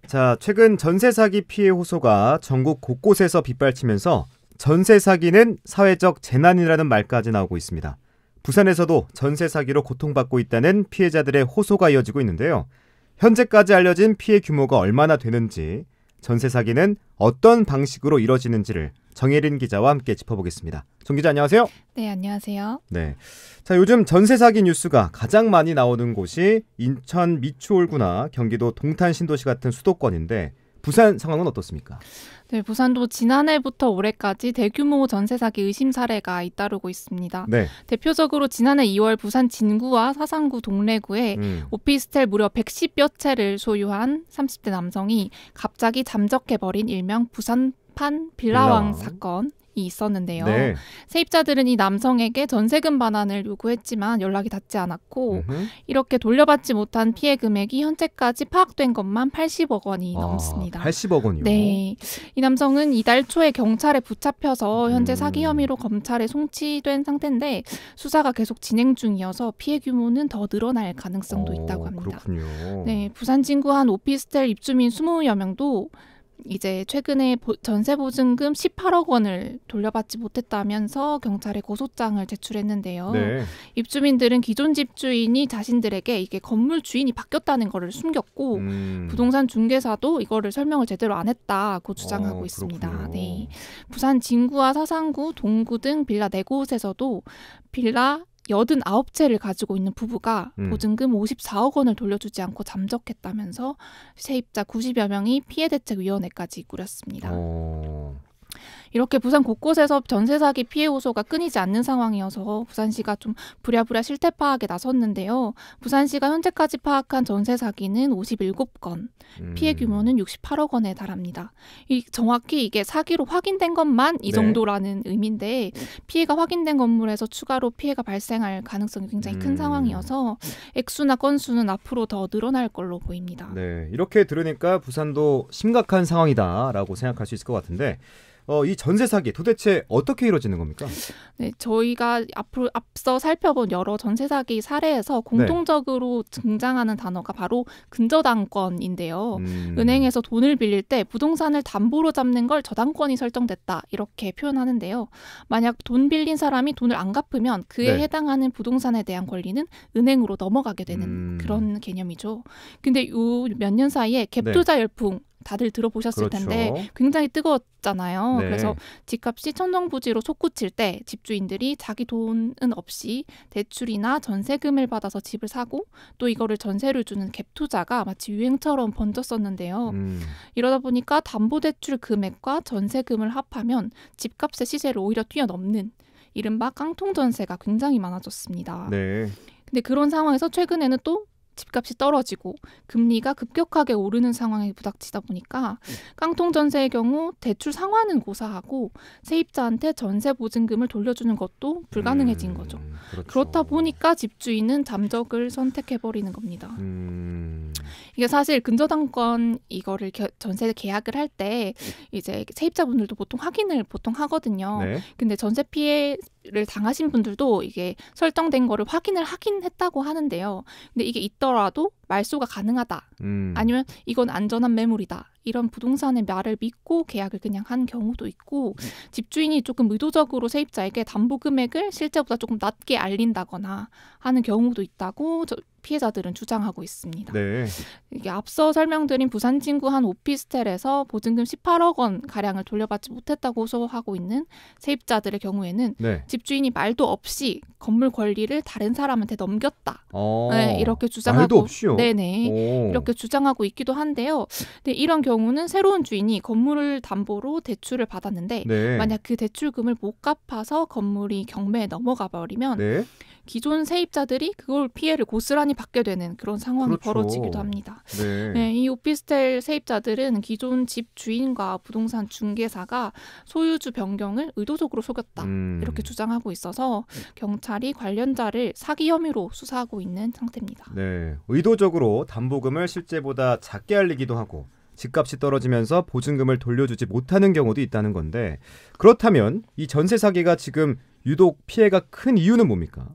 자, 최근 전세 사기 피해 호소가 전국 곳곳에서 빗발치면서 전세 사기는 사회적 재난이라는 말까지 나오고 있습니다. 부산에서도 전세 사기로 고통받고 있다는 피해자들의 호소가 이어지고 있는데요. 현재까지 알려진 피해 규모가 얼마나 되는지, 전세 사기는 어떤 방식으로 이뤄지는지를 정혜린 기자와 함께 짚어보겠습니다. 정 기자, 안녕하세요. 네, 안녕하세요. 네. 자, 요즘 전세 사기 뉴스가 가장 많이 나오는 곳이 인천 미추홀구나 경기도 동탄 신도시 같은 수도권인데 부산 상황은 어떻습니까? 네, 부산도 지난해부터 올해까지 대규모 전세 사기 의심 사례가 잇따르고 있습니다. 네. 대표적으로 지난해 2월 부산 진구와 사상구 동래구에 오피스텔 무려 110여 채를 소유한 30대 남성이 갑자기 잠적해버린 일명 부산판 빌라왕 사건이 있었는데요. 네. 세입자들은 이 남성에게 전세금 반환을 요구했지만 연락이 닿지 않았고 이렇게 돌려받지 못한 피해 금액이 현재까지 파악된 것만 80억 원이 넘습니다. 80억 원이요? 네. 이 남성은 이달 초에 경찰에 붙잡혀서 현재 사기 혐의로 검찰에 송치된 상태인데 수사가 계속 진행 중이어서 피해 규모는 더 늘어날 가능성도 있다고 합니다. 그렇군요. 네, 부산 진구 한 오피스텔 입주민 20여 명도 이제 최근에 전세 보증금 18억 원을 돌려받지 못했다면서 경찰에 고소장을 제출했는데요. 네. 입주민들은 기존 집주인이 자신들에게 이게 건물 주인이 바뀌었다는 거를 숨겼고 부동산 중개사도 이거를 설명을 제대로 안 했다고 주장하고 있습니다. 네. 부산 진구와 사상구, 동구 등 빌라 4곳에서도 빌라 89채를 가지고 있는 부부가 보증금 54억 원을 돌려주지 않고 잠적했다면서 세입자 90여 명이 피해대책위원회까지 꾸렸습니다. 이렇게 부산 곳곳에서 전세 사기 피해 호소가 끊이지 않는 상황이어서 부산시가 좀 부랴부랴 실태 파악에 나섰는데요. 부산시가 현재까지 파악한 전세 사기는 57건, 피해 규모는 68억 원에 달합니다. 정확히 이게 사기로 확인된 것만 이 정도라는 의미인데 피해가 확인된 건물에서 추가로 피해가 발생할 가능성이 굉장히 큰 상황이어서 액수나 건수는 앞으로 더 늘어날 걸로 보입니다. 네, 이렇게 들으니까 부산도 심각한 상황이다라고 생각할 수 있을 것 같은데 이 전세 사기 도대체 어떻게 이루어지는 겁니까? 네, 저희가 앞서 살펴본 여러 전세 사기 사례에서 공통적으로 등장하는 단어가 바로 근저당권인데요. 은행에서 돈을 빌릴 때 부동산을 담보로 잡는 걸 저당권이 설정됐다 이렇게 표현하는데요. 만약 돈 빌린 사람이 돈을 안 갚으면 그에 해당하는 부동산에 대한 권리는 은행으로 넘어가게 되는 그런 개념이죠. 근데 요 몇 년 사이에 갭투자 열풍 다들 들어보셨을 텐데 굉장히 뜨거웠잖아요. 그래서 집값이 천정부지로 솟구칠 때 집주인들이 자기 돈은 없이 대출이나 전세금을 받아서 집을 사고 또 이거를 전세를 주는 갭투자가 마치 유행처럼 번졌었는데요. 이러다 보니까 담보대출 금액과 전세금을 합하면 집값의 시세를 오히려 뛰어넘는 이른바 깡통전세가 굉장히 많아졌습니다. 근데 그런 상황에서 최근에는 또 집값이 떨어지고 금리가 급격하게 오르는 상황에 부닥치다 보니까 깡통 전세의 경우 대출 상환은 고사하고 세입자한테 전세 보증금을 돌려주는 것도 불가능해진 거죠. 그렇다 보니까 집주인은 잠적을 선택해버리는 겁니다. 이게 사실 근저당권 이거를 전세 계약을 할 때 이제 세입자분들도 보통 확인을 하거든요. 근데 전세 피해를 당하신 분들도 이게 설정된 거를 확인을 하긴 했다고 하는데요. 근데 이게 있더라도 말소가 가능하다. 아니면 이건 안전한 매물이다. 이런 부동산의 말을 믿고 계약을 그냥 한 경우도 있고 집주인이 조금 의도적으로 세입자에게 담보 금액을 실제보다 조금 낮게 알린다거나 하는 경우도 있다고 피해자들은 주장하고 있습니다. 이게 앞서 설명드린 부산 진구 한 오피스텔에서 보증금 18억 원 가량을 돌려받지 못했다고 호소하고 있는 세입자들의 경우에는 집주인이 말도 없이 건물 권리를 다른 사람한테 넘겼다. 이렇게 주장하고 말도 없이요? 이렇게 주장하고 있기도 한데요. 근데 이런 경우는 새로운 주인이 건물을 담보로 대출을 받았는데 만약 그 대출금을 못 갚아서 건물이 경매에 넘어가 버리면 기존 세입자들이 그걸 피해를 고스란히 받게 되는 그런 상황이 벌어지기도 합니다. 이 오피스텔 세입자들은 기존 집 주인과 부동산 중개사가 소유주 변경을 의도적으로 속였다. 이렇게 주장하고 있어서 경찰이 관련자를 사기 혐의로 수사하고 있는 상태입니다. 의도적으로 담보금을 실제보다 작게 알리기도 하고 집값이 떨어지면서 보증금을 돌려주지 못하는 경우도 있다는 건데 그렇다면 이 전세 사기가 지금 유독 피해가 큰 이유는 뭡니까?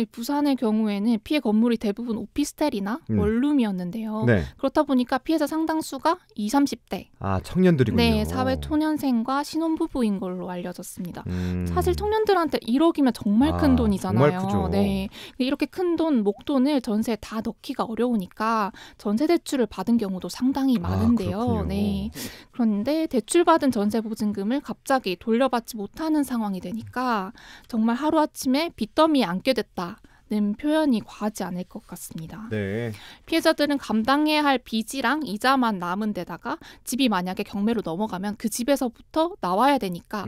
부산의 경우에는 피해 건물이 대부분 오피스텔이나 원룸이었는데요. 네. 그렇다 보니까 피해자 상당수가 20, 30대. 아, 청년들이군요. 네, 사회 초년생과 신혼부부인 걸로 알려졌습니다. 사실 청년들한테 1억이면 정말 큰 돈이잖아요. 정말 크죠. 네, 이렇게 큰 돈, 목돈을 전세에 다 넣기가 어려우니까 전세 대출을 받은 경우도 상당히 많은데요. 네. 그런데 대출받은 전세 보증금을 갑자기 돌려받지 못하는 상황이 되니까 정말 하루아침에 빚더미에 앉게 됐다는 표현이 과하지 않을 것 같습니다. 네. 피해자들은 감당해야 할 빚이랑 이자만 남은 데다가 집이 만약에 경매로 넘어가면 그 집에서부터 나와야 되니까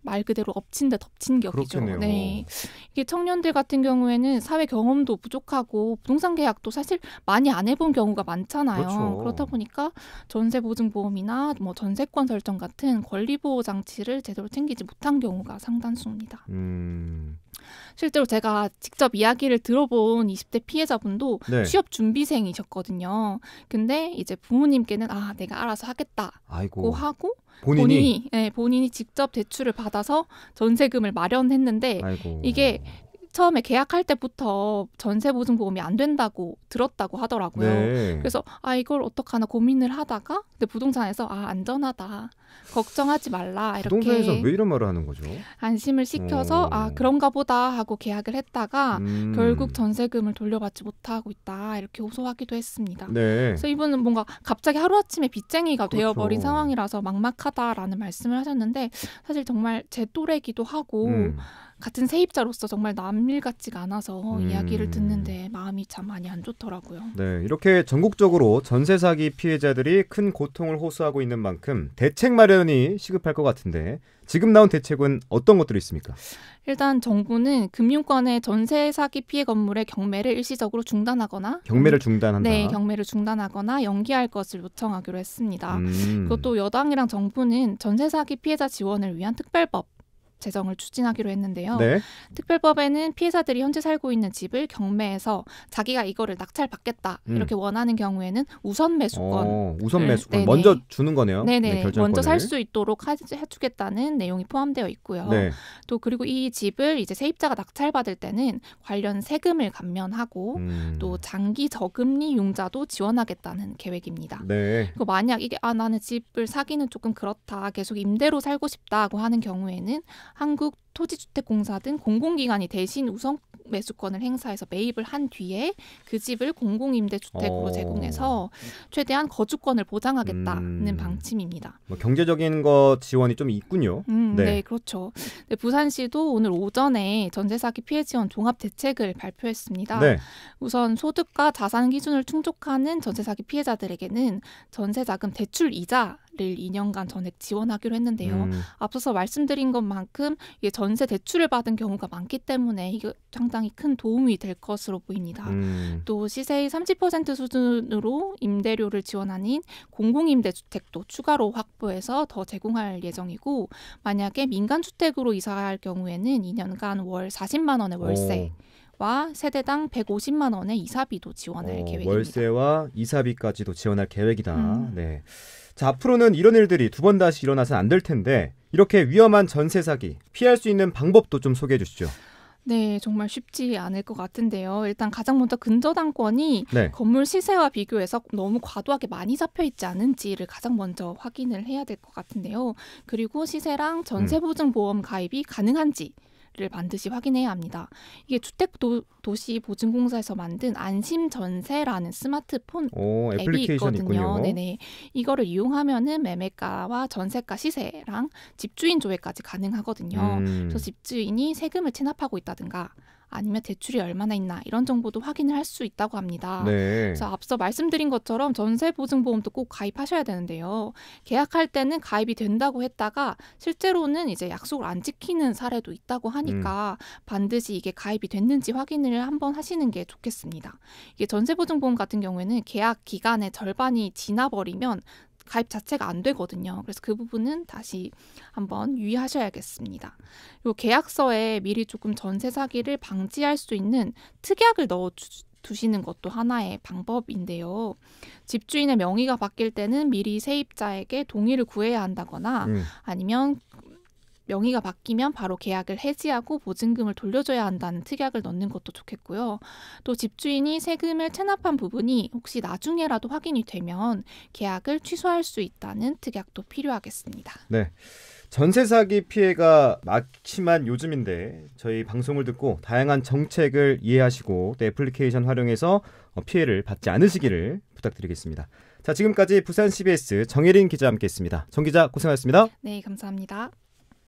말 그대로 엎친 데 덮친 격이죠. 그렇겠네요. 네. 이게 청년들 같은 경우에는 사회 경험도 부족하고 부동산 계약도 사실 많이 안 해본 경우가 많잖아요. 그렇죠. 그렇다 보니까 전세 보증 보험이나 뭐 전세권 설정 같은 권리 보호 장치를 제대로 챙기지 못한 경우가 상당수입니다. 실제로 제가 직접 이야기를 들어본 20대 피해자분도 네. 취업 준비생이셨거든요. 근데 이제 부모님께는 내가 알아서 하겠다고 아이고. 하고 본인이 직접 대출을 받아서 전세금을 마련했는데 아이고. 이게 처음에 계약할 때부터 전세보증보험이 안 된다고 들었다고 하더라고요. 네. 그래서 이걸 어떡하나 고민을 하다가 근데 부동산에서 안전하다. 걱정하지 말라. 이렇게 부동산에서 왜 이런 말을 하는 거죠? 안심을 시켜서 그런가 보다 하고 계약을 했다가 결국 전세금을 돌려받지 못하고 있다. 이렇게 호소하기도 했습니다. 네. 그래서 이분은 뭔가 갑자기 하루아침에 빚쟁이가 그렇죠. 되어버린 상황이라서 막막하다라는 말씀을 하셨는데 사실 정말 제 또래기도 하고 같은 세입자로서 정말 남일 같지가 않아서 이야기를 듣는데 마음이 참 많이 안 좋더라고요. 네, 이렇게 전국적으로 전세 사기 피해자들이 큰 고통을 호소하고 있는 만큼 대책 마련이 시급할 것 같은데 지금 나온 대책은 어떤 것들이 있습니까? 일단 정부는 금융권의 전세 사기 피해 건물의 경매를 일시적으로 중단하거나 경매를 중단한다. 네, 경매를 중단하거나 연기할 것을 요청하기로 했습니다. 그것도 여당이랑 정부는 전세 사기 피해자 지원을 위한 특별법 제정을 추진하기로 했는데요. 네. 특별법에는 피해자들이 현재 살고 있는 집을 경매해서 자기가 이거를 낙찰받겠다 이렇게 원하는 경우에는 우선 매수권. 우선 매수권. 네네. 먼저 주는 거네요. 네네. 네, 결정권을. 먼저 살 수 있도록 해주겠다는 내용이 포함되어 있고요. 네. 또 그리고 이 집을 이제 세입자가 낙찰받을 때는 관련 세금을 감면하고 또 장기 저금리 융자도 지원하겠다는 계획입니다. 네. 그리고 만약 이게 나는 집을 사기는 조금 그렇다. 계속 임대로 살고 싶다고 하는 경우에는 한국토지주택공사 등 공공기관이 대신 우선 매수권을 행사해서 매입을 한 뒤에 그 집을 공공임대주택으로 제공해서 최대한 거주권을 보장하겠다는 방침입니다. 뭐 경제적인 거 지원이 좀 있군요. 네, 그렇죠. 네, 부산시도 오늘 오전에 전세사기 피해 지원 종합 대책을 발표했습니다. 네. 우선 소득과 자산 기준을 충족하는 전세사기 피해자들에게는 전세자금 대출 이자를 2년간 전액 지원하기로 했는데요. 앞서서 말씀드린 것만큼 이게 전세 대출을 받은 경우가 많기 때문에 이게 상당히 큰 도움이 될 것으로 보입니다. 또 시세의 30% 수준으로 임대료를 지원하는 공공임대주택도 추가로 확보해서 더 제공할 예정이고 만약에 민간주택으로 이사할 경우에는 2년간 월 40만 원의 월세 와 세대당 150만 원의 이사비도 지원할 계획입니다. 월세와 이사비까지도 지원할 계획이다. 네. 자, 앞으로는 이런 일들이 두 번 다시 일어나서는 안 될 텐데 이렇게 위험한 전세 사기 피할 수 있는 방법도 좀 소개해 주시죠. 네, 정말 쉽지 않을 것 같은데요. 일단 가장 먼저 근저당권이 네. 건물 시세와 비교해서 너무 과도하게 많이 잡혀 있지 않은지를 가장 먼저 확인을 해야 될 것 같은데요. 그리고 시세랑 전세보증보험 가입이 가능한지 를 반드시 확인해야 합니다. 이게 주택도시보증공사에서 만든 안심전세라는 스마트폰 앱이 있거든요. 네네. 이거를 이용하면은 매매가와 전세가 시세랑 집주인 조회까지 가능하거든요. 그래서 집주인이 세금을 체납하고 있다든가 아니면 대출이 얼마나 있나 이런 정보도 확인을 할 수 있다고 합니다. 네. 그래서 앞서 말씀드린 것처럼 전세보증보험도 꼭 가입하셔야 되는데요. 계약할 때는 가입이 된다고 했다가 실제로는 이제 약속을 안 지키는 사례도 있다고 하니까 반드시 이게 가입이 됐는지 확인을 한번 하시는 게 좋겠습니다. 이게 전세보증보험 같은 경우에는 계약 기간의 절반이 지나버리면 가입 자체가 안 되거든요. 그래서 그 부분은 다시 한번 유의하셔야겠습니다. 그리고 계약서에 미리 조금 전세 사기를 방지할 수 있는 특약을 넣어두시는 것도 하나의 방법인데요. 집주인의 명의가 바뀔 때는 미리 세입자에게 동의를 구해야 한다거나 아니면 명의가 바뀌면 바로 계약을 해지하고 보증금을 돌려줘야 한다는 특약을 넣는 것도 좋겠고요. 또 집주인이 세금을 체납한 부분이 혹시 나중에라도 확인이 되면 계약을 취소할 수 있다는 특약도 필요하겠습니다. 네. 전세 사기 피해가 막심한 요즘인데 저희 방송을 듣고 다양한 정책을 이해하시고 또 애플리케이션 활용해서 피해를 받지 않으시기를 부탁드리겠습니다. 자, 지금까지 부산 CBS 정혜린 기자와 함께했습니다. 정 기자 고생하셨습니다. 네, 감사합니다.